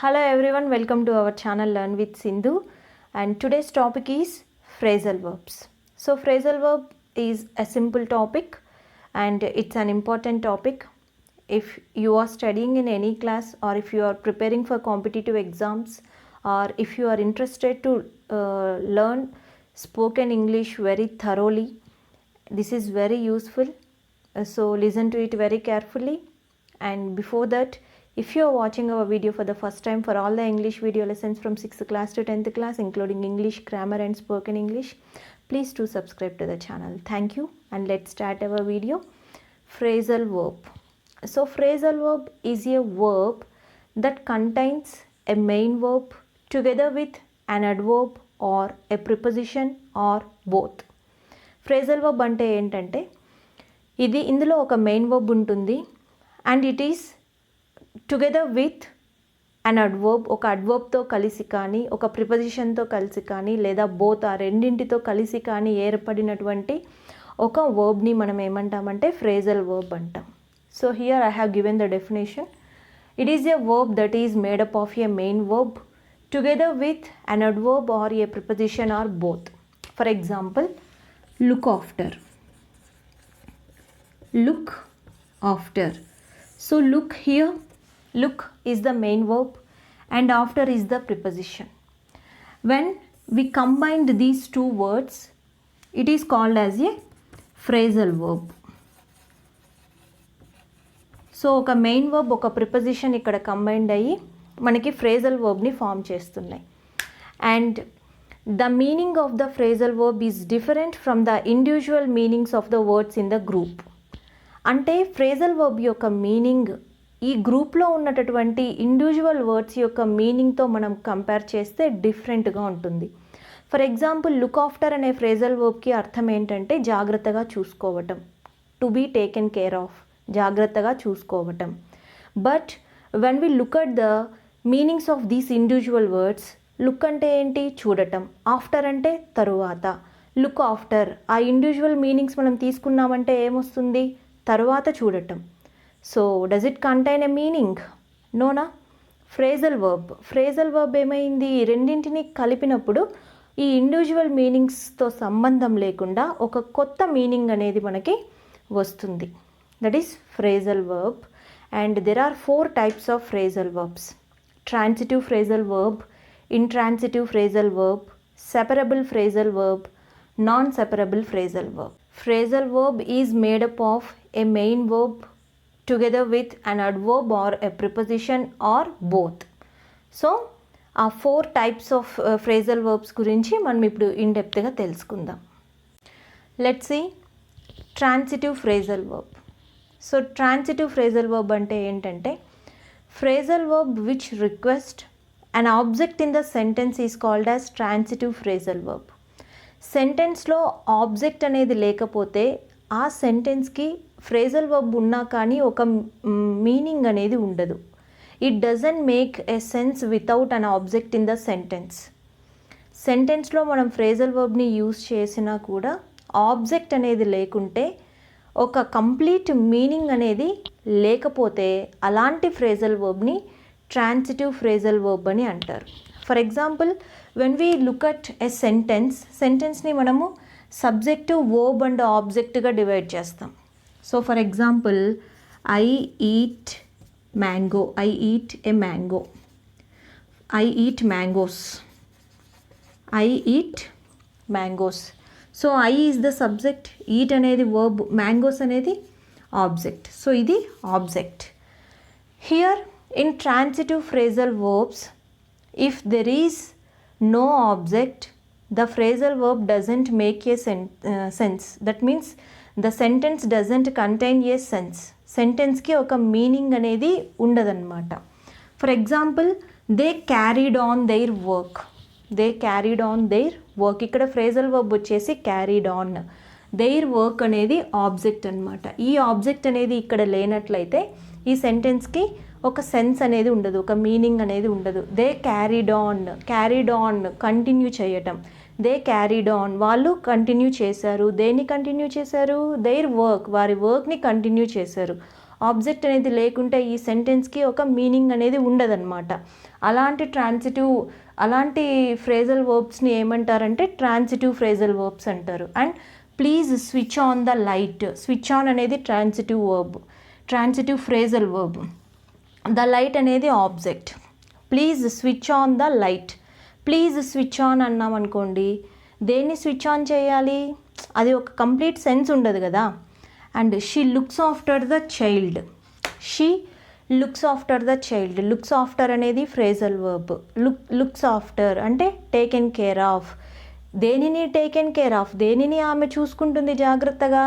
Hello everyone, welcome to our channel Learn with Sindhu, and today's topic is phrasal verbs. So phrasal verb is a simple topic and it's an important topic. If you are studying in any class or if you are preparing for competitive exams or if you are interested to learn spoken English very thoroughly, this is very useful. So listen to it very carefully. And before that, if you are watching our video for the first time for all the English video lessons from 6th class to 10th class including English, grammar and spoken English, please do subscribe to the channel. Thank you, and let's start our video. Phrasal verb. So phrasal verb is a verb that contains a main verb together with an adverb or a preposition or both. Phrasal verb అంటే ఏంటంటే ఇందులో ఒక main verb ఉంటుంది and it is together with an adverb, ఒక అడ్వర్బ్తో కలిసి కానీ ఒక ప్రిపోజిషన్తో కలిసి కానీ లేదా బోత్ ఆ రెండింటితో కలిసి కానీ ఏర్పడినటువంటి ఒక వర్బ్ని మనం ఏమంటామంటే ఫ్రేజల్ వర్బ్ అంటాం. So here I have given the definition. It is a verb that is made up of a main verb together with an adverb or a preposition or both. For example, look after. Look after. So look here, look is the main verb and after is the preposition. When we combined these two words, it is called as a phrasal verb. So ఒక main verb ఒక preposition ఇక్కడ combined అయ్యి మనకి phrasal వర్బ్ని form చేస్తున్నాయి. And the meaning of the phrasal verb is different from the individual meanings of the words in the group. అంటే phrasal verb యొక్క meaning ఈ గ్రూప్లో ఉన్నటువంటి ఇండివిజువల్ వర్డ్స్ యొక్క మీనింగ్తో మనం కంపేర్ చేస్తే డిఫరెంట్గా ఉంటుంది. ఫర్ ఎగ్జాంపుల్, లుక్ ఆఫ్టర్ అనే ఫ్రేజల్ వర్బ్కి అర్థం ఏంటంటే జాగ్రత్తగా చూసుకోవటం, to be taken care of, జాగ్రత్తగా చూసుకోవటం. But when we look at the meanings of these individual words, look అంటే ఏంటి? చూడటం. ఆఫ్టర్ అంటే తరువాత. లుక్ ఆఫ్టర్ ఆ ఇండివిజువల్ మీనింగ్స్ మనం తీసుకున్నామంటే ఏమొస్తుంది? తరువాత చూడటం. So does it contain a meaning? నోనా. ఫ్రేజల్ వర్బ్ ఏమైంది? రెండింటిని కలిపినప్పుడు ఈ ఇండివిజువల్ మీనింగ్స్తో సంబంధం లేకుండా ఒక కొత్త మీనింగ్ అనేది మనకి వస్తుంది. That is phrasal verb. And there are 4 types of phrasal verbs. Transitive phrasal verb, intransitive phrasal verb, separable phrasal verb, non-separable phrasal verb. Phrasal verb is made up of a main verb together with an adverb or a preposition or both. So ఆ 4 types of phrasal verbs గురించి మనం ఇప్పుడు in డెప్త్గా తెలుసుకుందాం. Let's see transitive phrasal verb. So transitive phrasal verb అంటే ఏంటంటే phrasal verb which request an object in the sentence is called as transitive phrasal verb. సెంటెన్స్లో object అనేది లేకపోతే ఆ సెంటెన్స్కి ఫ్రేజల్ వర్బ్ ఉన్నా కానీ ఒక మీనింగ్ అనేది ఉండదు. It doesn't make a sense without an object in the sentence. సెంటెన్స్లో మనం ఫ్రేజల్ వర్బ్ని యూజ్ చేసినా కూడా ఆబ్జెక్ట్ అనేది లేకుంటే, ఒక కంప్లీట్ మీనింగ్ అనేది లేకపోతే అలాంటి ఫ్రేజల్ వర్బ్ని ట్రాన్సిటివ్ ఫ్రేజల్ వర్బ్ అని అంటారు. For example, when we look at a సెంటెన్స్ని మనము సబ్జెక్టు, వర్బ్ అండ్ ఆబ్జెక్ట్గా డివైడ్ చేస్తాం. So for example, I eat mango, I eat a mango, I eat mangoes, I eat mangoes. So I is the subject, eat అనేది verb, mangoes అనేది object. So ఇది object. Here in transitive phrasal verbs, if there is no object, the phrasal verb doesn't make a sense. That means the sentence doesn't contain a sense. Sentence ki oka meaning anedi undadannamata. For example, they carried on their work. They carried on their work. ikkada phrasal verb vachesi carried on. their work అనేది object అనమాట. ఈ object అనేది ఇక్కడ లేనట్లయితే ఈ సెంటెన్స్కి ఒక sense అనేది ఉండదు, ఒక మీనింగ్ అనేది ఉండదు. దే క్యారీడ్ ఆన్ కంటిన్యూ చేయటం. దే క్యారీడ్ ఆన్ వాళ్ళు కంటిన్యూ చేశారు. దేన్ని కంటిన్యూ చేశారు? దేర్ వర్క్, వారి వర్క్ని కంటిన్యూ చేశారు. ఆబ్జెక్ట్ అనేది లేకుంటే ఈ సెంటెన్స్కి ఒక మీనింగ్ అనేది ఉండదన్నమాట. అలాంటి ఫ్రేజల్ వర్బ్స్ని ఏమంటారంటే ట్రాన్సిటివ్ ఫ్రేజల్ వర్బ్స్ అంటారు. And please switch on the light, switch on అనేది transitive verb, transitive phrasal verb. The light అనేది object. Please switch on the light, please switch on అన్నాం అనుకోండి, దేన్ని స్విచ్ ఆన్ చేయాలి, అది ఒక కంప్లీట్ సెన్స్ ఉండదు కదా. And she looks after the child, she looks after the child, looks after అనేది ఫ్రేజల్ వర్బ్. లుక్స్ ఆఫ్టర్ అంటే టేకెన్ కేర్ ఆఫ్, దేనిని టేకెన్ కేర్ ఆఫ్, దేనిని ఆమె చూసుకుంటుంది జాగ్రత్తగా,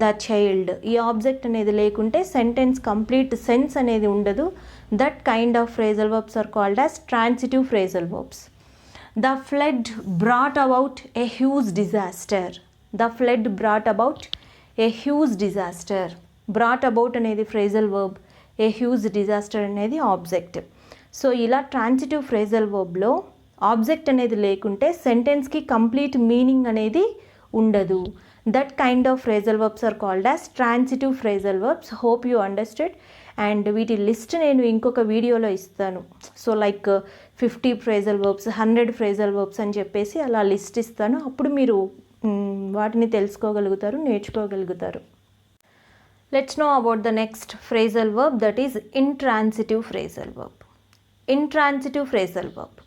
ద చైల్డ్. ఈ ఆబ్జెక్ట్ అనేది లేకుంటే సెంటెన్స్ కంప్లీట్ సెన్స్ అనేది ఉండదు. That kind of phrasal verbs are called as transitive phrasal verbs. The flood brought about a huge disaster, the flood brought about a huge disaster. Brought about అనేది phrasal verb, a huge disaster అనేది object. So ఇలా transitive phrasal వర్బ్లో object అనేది లేకుంటే సెంటెన్స్కి complete meaning అనేది ఉండదు. That kind of phrasal verbs are called as transitive phrasal verbs. Hope you understood. And వీటి list నేను ఇంకొక వీడియోలో ఇస్తాను. So like 50 phrasal verbs, 100 phrasal verbs అని చెప్పేసి అలా లిస్ట్ ఇస్తాను. అప్పుడు మీరు వాటిని తెలుసుకోగలుగుతారు, నేర్చుకోగలుగుతారు. Let's know about the next phrasal verb, that is intransitive phrasal verb. Intransitive phrasal verb.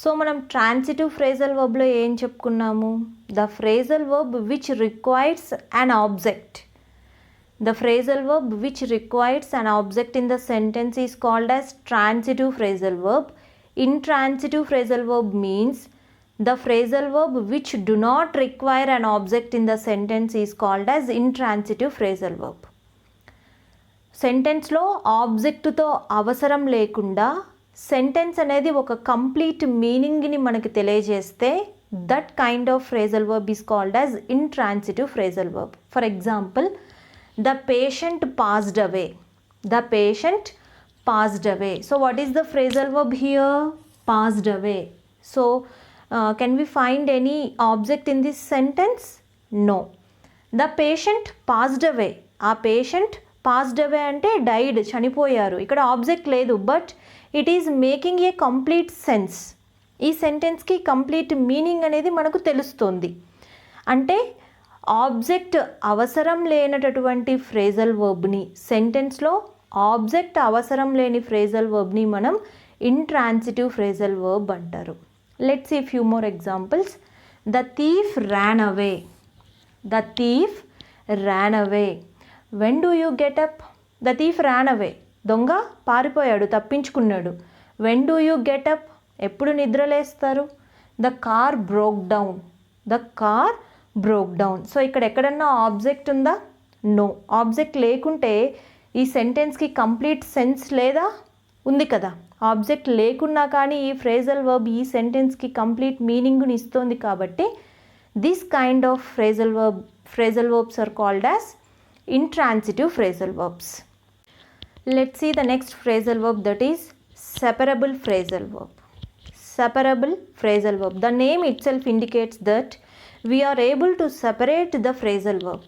So మనం ట్రాన్సిటివ్ ఫ్రేజల్ వర్బ్లో ఏం చెప్పుకున్నాము, the phrasal verb which requires an object. The phrasal verb which requires an object in the sentence is called as transitive phrasal verb. Intransitive phrasal verb means the phrasal verb which do not require an object in the sentence is called as intransitive phrasal verb. సెంటెన్స్లో ఆబ్జెక్టుతో అవసరం లేకుండా sentence అనేది ఒక complete మీనింగ్ని మనకి తెలియజేస్తే that kind of phrasal verb is called as intransitive phrasal verb. For example, the patient passed away. The patient passed away. So what is the phrasal verb here? Passed away. So can we find any object in this sentence? No. The patient passed away. ఆ patient passed away అంటే died, చనిపోయారు. ఇక్కడ object లేదు, but it is making a complete sense. ఈ సెంటెన్స్కి complete meaning అనేది మనకు తెలుస్తుంది. అంటే ఆబ్జెక్ట్ అవసరం లేనటువంటి ఫ్రేజల్ వర్బ్ని, సెంటెన్స్లో ఆబ్జెక్ట్ అవసరం లేని ఫ్రేజల్ వర్బ్ని మనం ఇంట్రాన్సిటివ్ ఫ్రేజల్ వర్బ్ అంటారు. Let's see few more examples. The thief ran away. The thief ran away. When do you get up? The thief ran away. దొంగ పారిపోయాడు, తప్పించుకున్నాడు. When do you get up? ఎప్పుడు నిద్రలేస్తారు? The car broke down. The car broke down. So ఇక్కడ ఎక్కడన్నా object ఉందా? No. Object లేకుంటే ఈ సెంటెన్స్కి complete sense లేదా? ఉంది కదా. ఆబ్జెక్ట్ లేకున్నా కానీ ఈ ఫ్రేజల్ వర్బ్ ఈ సెంటెన్స్కి కంప్లీట్ మీనింగ్ని ఇస్తుంది. కాబట్టి this kind of phrasal verbs are called as intransitive phrasal verbs. Let's see the next phrasal verb, that is separable phrasal verb. Separable phrasal verb. The name itself indicates that we are able to separate the phrasal verb.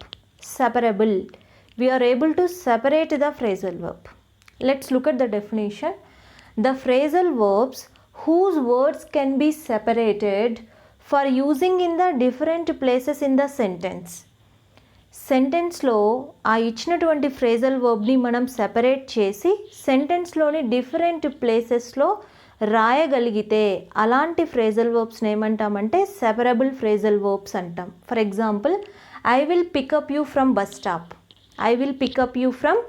Separable. We are able to separate the phrasal verb. Let's look at the definition. The phrasal verbs whose words can be separated for using in the different places in the sentence. సెంటెన్స్లో ఆ ఇచ్చినటువంటి phrasal వర్బ్ని మనం separate చేసి సెంటెన్స్లోని different ప్లేసెస్లో రాయగలిగితే అలాంటి phrasal వర్బ్స్ని ఏమంటామంటే separable phrasal verbs అంటాం. For example, I will pick up you from bus stop. I will pick up you from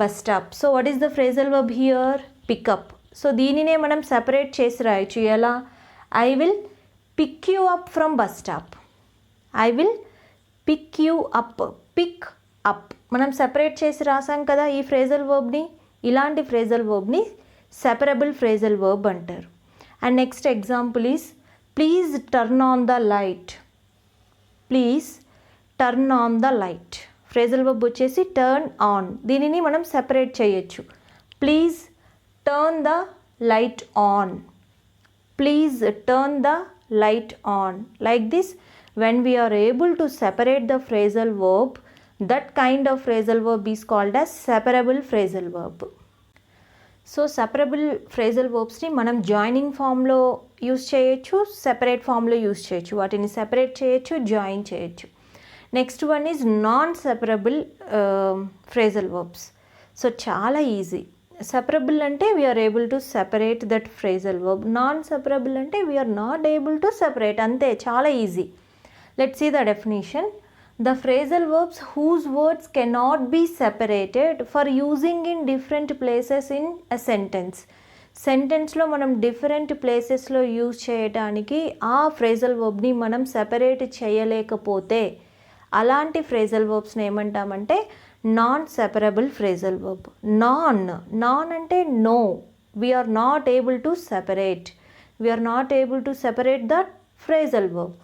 bus stop. So what is the phrasal verb here? Pick up. So దీనినే మనం separate చేసి రాయొచ్చు. ఎలా? I will pick you up from bus stop. I will pick you up. Pick up మనం separate చేసి రాసాం కదా ఈ ఫ్రేజల్ వర్బ్ని. ఇలాంటి ఫ్రేజల్ వర్బ్ని సెపరబుల్ ఫ్రేజల్ వర్బ్ అంటారు. And next example is please turn on the light. Please turn on the light. Phrasal verb వచ్చేసి టర్న్ ఆన్. దీనిని మనం సెపరేట్ చేయొచ్చు. Please turn the light on. Please turn the light on. Like this, when we are able to separate the phrasal verb, That kind of phrasal verb is called as separable phrasal verb. So separable phrasal వర్బ్స్ని మనం joining ఫామ్లో use చేయొచ్చు, separate ఫామ్లో use చేయొచ్చు. వాటిని separate చేయొచ్చు, join చేయొచ్చు. Next one is non separable phrasal verbs. So చాలా ఈజీ. సెపరబుల్ అంటే we are able to separate that phrasal verb. Non separable అంటే we are not able to separate. అంతే, చాలా easy. Let's see the definition. The phrasal verbs whose words cannot be separated for using in different places in a sentence. సెంటెన్స్లో మనం different ప్లేసెస్లో use చేయడానికి ఆ phrasal వర్బ్ని మనం separate చేయలేకపోతే అలాంటి ఫ్రేజల్ వర్బ్స్ని ఏమంటామంటే non separable phrasal verb. Non అంటే no, we are not able to separate. We are not able to separate that phrasal verb.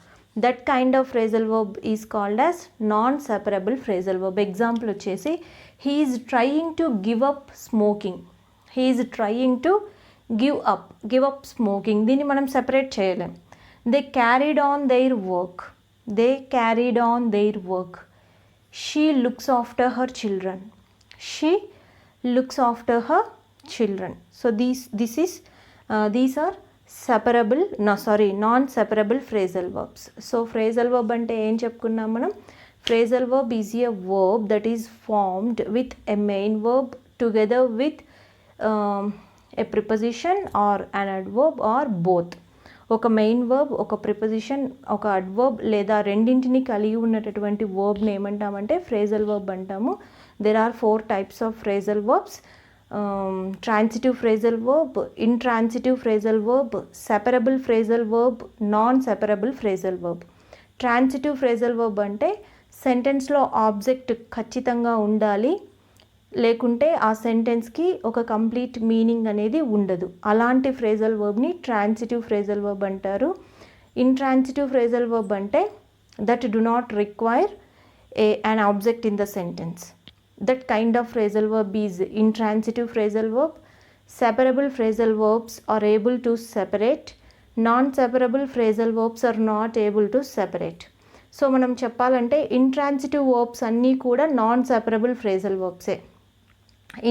That kind of phrasal verb is called as non-separable phrasal verb. Example వచ్చేసి he is trying to give up smoking. He is trying to give up smoking. దీన్ని మనం separate చేయలేం. They carried on their work. They carried on their work. She looks after her children. She looks after her children. So these are non separable phrasal verbs. So phrasal verb అంటే ఏం చెప్పుకున్నాం మనం? Phrasal verb is a verb that is formed with a main verb together with a preposition or an adverb or both. ఒక main verb, ఒక preposition, ఒక adverb లేదా రెండింటిని కలిగి ఉన్నటువంటి వర్బ్ని ఏమంటామంటే ఫ్రేజల్ వర్బ్ అంటాము. There are 4 types of phrasal verbs. Transitive phrasal verb, intransitive phrasal verb, separable phrasal verb, non separable phrasal verb. Transitive phrasal verb అంటే సెంటెన్స్లో ఆబ్జెక్ట్ ఖచ్చితంగా ఉండాలి, లేకుంటే ఆ సెంటెన్స్కి ఒక కంప్లీట్ మీనింగ్ అనేది ఉండదు. అలాంటి ఫ్రేజల్ వర్బ్ని ట్రాన్సిటివ్ ఫ్రేజల్ వర్బ్ అంటారు. ఇంట్రాన్సిటివ్ ఫ్రేజల్ వర్బ్ అంటే that do not require an object in the sentence. That kind of phrasal verb is intransitive phrasal verb. Separable phrasal verbs are able to separate. Non-separable phrasal verbs are not able to separate. So మనం చెప్పాలంటే intransitive verbs అన్నీ కూడా non separable phrasal వర్బ్సే.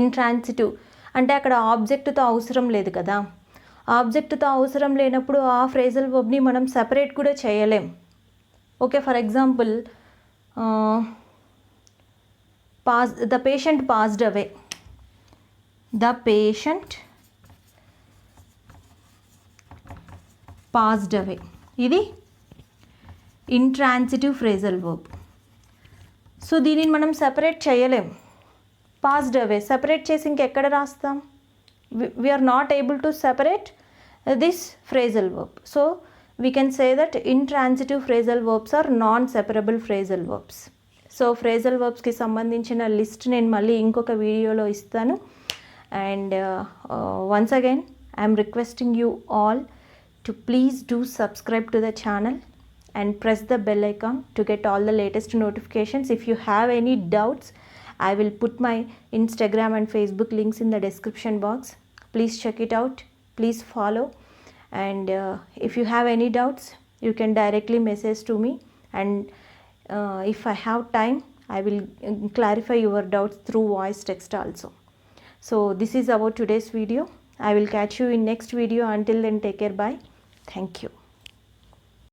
Intransitive అంటే అక్కడ ఆబ్జెక్ట్తో అవసరం లేదు కదా. ఆబ్జెక్ట్తో అవసరం లేనప్పుడు ఆ ఫ్రేజల్ వర్బ్ని మనం సెపరేట్ కూడా చేయలేం. Okay, for example the patient passed away. The patient passed away. ఇది ఇంట్రాన్సిటివ్ ఫ్రేజల్ వర్బ్. సో దీనిని మనం సెపరేట్ చేయలేం. పాస్డ్ అవే సెపరేట్ చేసి ఇంకెక్కడ రాస్తాం? We are not able to separate this phrasal verb. So we can say that intransitive phrasal verbs are non separable phrasal verbs. So phrasal వర్బ్స్కి సంబంధించిన list నేను మళ్ళీ ఇంకొక వీడియోలో ఇస్తాను. And once again I'm requesting you all to please do subscribe to the channel and press the bell icon to get all the latest notifications. If you have any doubts, I will put my Instagram and Facebook links in the description box. Please check it out. Please follow. And if you have any doubts, you can directly message to me. And if I have time, I will clarify your doubts through voice text also. So this is about today's video. I will catch you in next video. Until then, take care. Bye. Thank you.